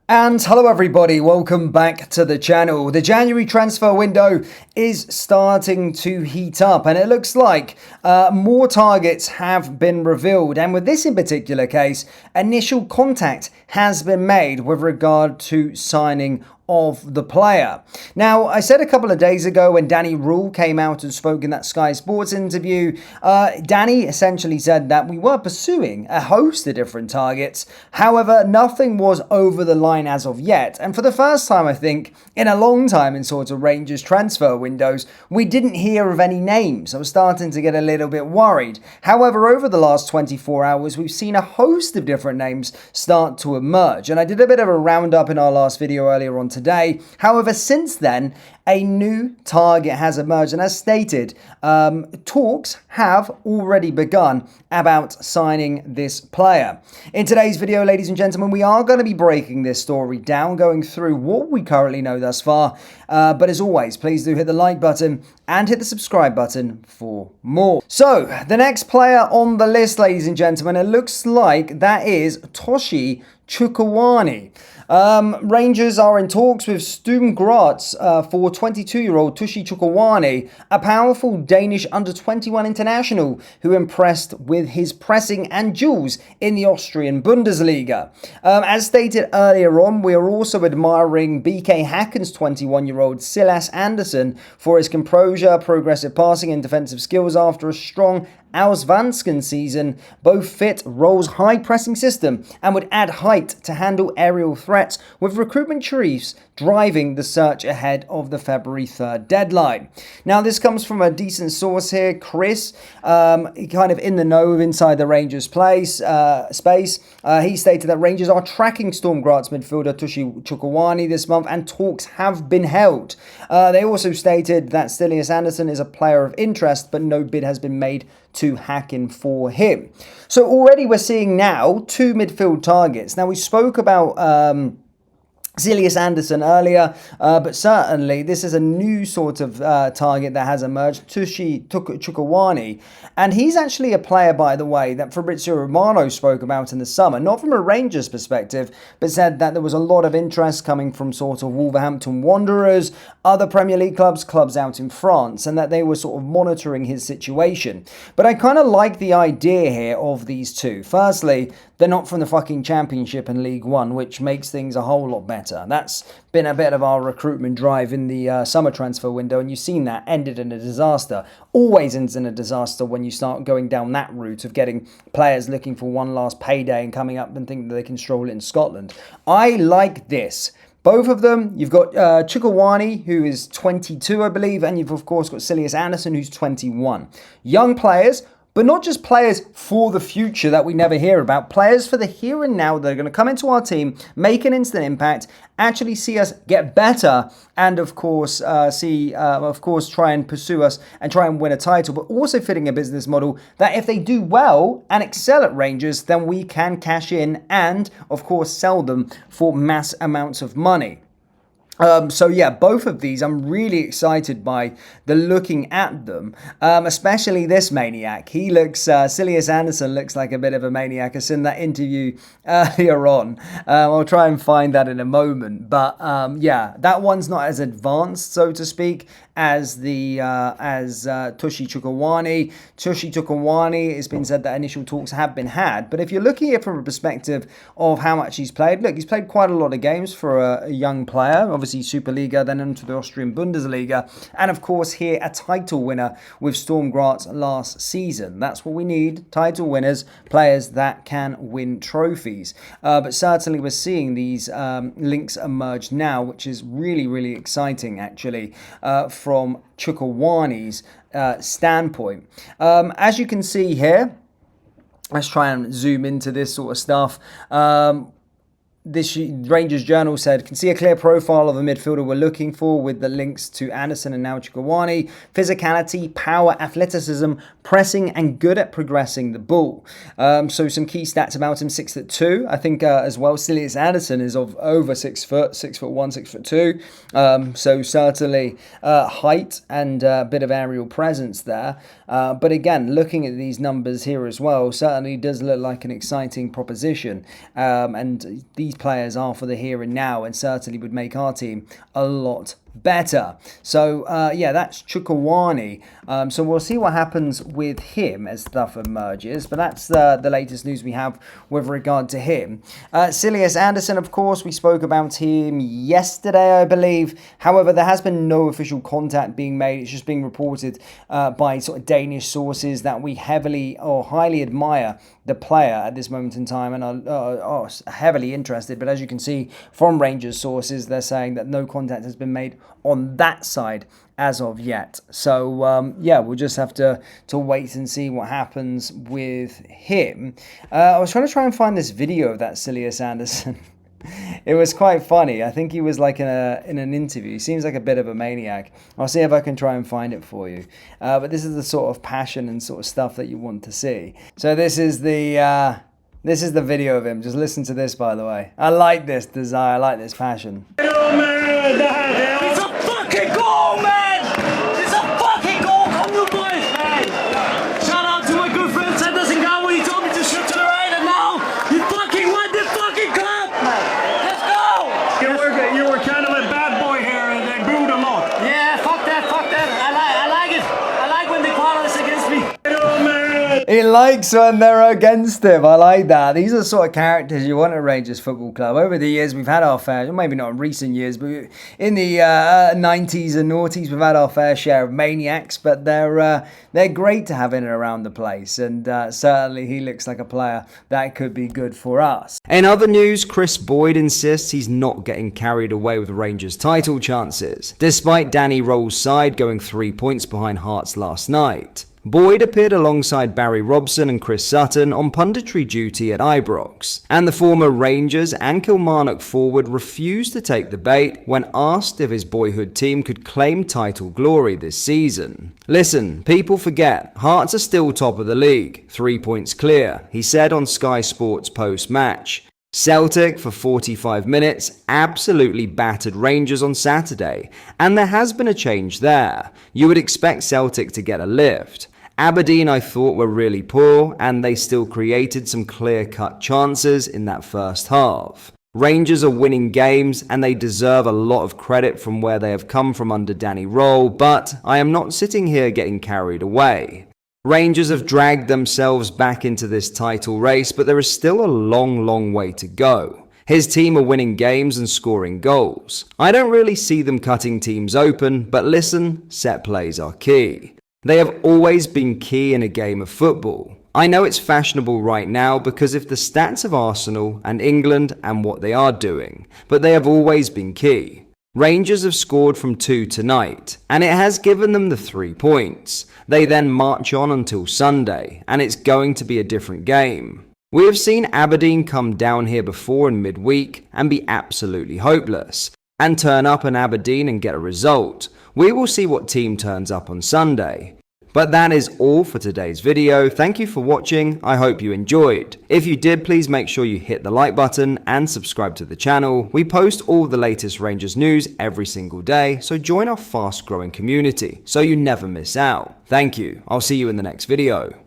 And hello everybody, welcome back to the channel. The January transfer window is starting to heat up and it looks like more targets have been revealed, and with this in particular case, initial contact has been made with regard to signing of the player. Now, I said a couple of days ago when Danny Rule came out and spoke in that Sky Sports interview, Danny essentially said that we were pursuing a host of different targets. However, nothing was over the line as of yet. And for the first time, I think, in a long time in sort of Rangers transfer windows, we didn't hear of any names. I was starting to get a little bit worried. However, over the last 24 hours, we've seen a host of different names start to emerge. And I did a bit of a roundup in our last video earlier on today. However, since then, a new target has emerged, and as stated, talks have already begun about signing this player. In today's video, ladies and gentlemen, we are going to be breaking this story down, going through what we currently know thus far. But as always, please do hit the like button and hit the subscribe button for more. So, the next player on the list, ladies and gentlemen, it looks like that is Toshi Chukwueze. Rangers are in talks with Sturm Graz for 22-year-old Toshi Chukwueze, a powerful Danish under-21 international who impressed with his pressing and duels in the Austrian Bundesliga. As stated earlier on, we are also admiring BK Häcken's 21-year-old Silas Andersson for his composure, progressive passing and defensive skills after a strong Allsvenskan season. Both fit Roll's high pressing system and would add height to handle aerial threats, with recruitment chiefs driving the search ahead of the February 3rd deadline. Now, this comes from a decent source here, Chris, kind of in the know of inside the Rangers space. He stated that Rangers are tracking Sturm Graz midfielder Toshi Chukwueze this month and talks have been held. They also stated that Silas Andersson is a player of interest, but no bid has been made to Häcken for him. So already we're seeing now two midfield targets. Now, we spoke about Silas Andersson earlier, but certainly this is a new sort of target that has emerged, Toshi Chukwueze, and he's actually a player, by the way, that Fabrizio Romano spoke about in the summer, not from a Rangers perspective, but said that there was a lot of interest coming from sort of Wolverhampton Wanderers, other Premier League clubs out in France, and that they were sort of monitoring his situation. But I kind of like the idea here of these two. Firstly, they're not from the fucking Championship and League One, which makes things a whole lot better. That's been a bit of our recruitment drive in the summer transfer window, and you've seen that ended in a disaster. Always ends in a disaster when you start going down that route of getting players looking for one last payday and coming up and thinking that they can stroll it in Scotland. I like this. Both of them, you've got Chukwueze, who is 22, I believe, and you've, of course, got Silas Andersson, who's 21. Young players, but not just players for the future that we never hear about, players for the here and now that are going to come into our team, make an instant impact, actually see us get better, and of course, try and pursue us and try and win a title, but also fitting a business model that if they do well and excel at Rangers, then we can cash in and, of course, sell them for mass amounts of money. So yeah, both of these, I'm really excited by the looking at them, especially this maniac. He looks, Silas Andersson looks like a bit of a maniac. I seen that interview earlier on. I'll try and find that in a moment. But yeah, that one's not as advanced, so to speak, as Toshi Chukwueze. Toshi Chukwueze, it's been said that initial talks have been had. But if you're looking at it from a perspective of how much he's played, look, he's played quite a lot of games for a young player. Obviously, Superliga, then into the Austrian Bundesliga, and of course here a title winner with Sturm Graz last season. That's what we need: title winners, players that can win trophies. But certainly we're seeing these links emerge now, which is really, really exciting, actually, from Chukwueze's standpoint. As you can see here, let's try and zoom into this sort of stuff. This Rangers Journal said, can see a clear profile of a midfielder we're looking for with the links to Andersson and now Chukwueze. Physicality, power, athleticism, pressing, and good at progressing the ball. So some key stats about him: 6'2". I think as well, Silas Andersson is of over 6 foot, 6'1", 6'2". So certainly height and a bit of aerial presence there. But again, looking at these numbers here as well, certainly does look like an exciting proposition. And these these players are for the here and now, and certainly would make our team a lot better. So yeah, that's Chukwueze. So we'll see what happens with him as stuff emerges, but that's the latest news we have with regard to him. Silius Anderson, of course, we spoke about him yesterday, I believe. However, there has been no official contact being made. It's just being reported by sort of Danish sources that we heavily or highly admire the player at this moment in time and are heavily interested. But as you can see from Rangers sources, they're saying that no contact has been made on that side as of yet. So yeah, we'll just have to wait and see what happens with him. I was trying to find this video of that Silius Anderson. It was quite funny. I think he was like in an interview. He seems like a bit of a maniac. I'll see if I can try and find it for you. But this is the sort of passion and sort of stuff that you want to see. So this is the video of him. Just listen to this, by the way. I like this desire. I like this passion. It's a fucking goal, man! It's a fucking goal! Come on, boys, man! Shout out to my good friend Sanderson Guy when he told me to shoot to the right, and now you fucking won the fucking cup! Let's go! You were kind of a bad boy here and they booed a lot. Yeah, fuck that. I like it. I like when they call us against me. He likes when they're against him. I like that. These are the sort of characters you want at Rangers Football Club. Over the years, we've had our fair, maybe not in recent years, but in the 90s and noughties, we've had our fair share of maniacs, but they're great to have in and around the place. And certainly he looks like a player that could be good for us. In other news, Chris Boyd insists he's not getting carried away with Rangers' title chances, despite Danny Roll's side going 3 points behind Hearts last night. Boyd appeared alongside Barry Robson and Chris Sutton on punditry duty at Ibrox, and the former Rangers and Kilmarnock forward refused to take the bait when asked if his boyhood team could claim title glory this season. Listen, people forget, Hearts are still top of the league, 3 points clear, he said on Sky Sports post-match. Celtic, for 45 minutes, absolutely battered Rangers on Saturday, and there has been a change there. You would expect Celtic to get a lift. Aberdeen, I thought, were really poor, and they still created some clear-cut chances in that first half. Rangers are winning games, and they deserve a lot of credit from where they have come from under Danny Roll, but I am not sitting here getting carried away. Rangers have dragged themselves back into this title race, but there is still a long way to go. His team are winning games and scoring goals. I don't really see them cutting teams open, but listen, set plays are key. They have always been key in a game of football. I know it's fashionable right now because of the stats of Arsenal and England and what they are doing, but they have always been key. Rangers have scored from 2 tonight, and it has given them the 3 points. They then march on until Sunday, and it's going to be a different game. We have seen Aberdeen come down here before in midweek and be absolutely hopeless, and turn up in Aberdeen and get a result. We will see what team turns up on Sunday. But that is all for today's video. Thank you for watching. I hope you enjoyed. If you did, please make sure you hit the like button and subscribe to the channel. We post all the latest Rangers news every single day, so join our fast growing community so you never miss out. Thank you. I'll see you in the next video.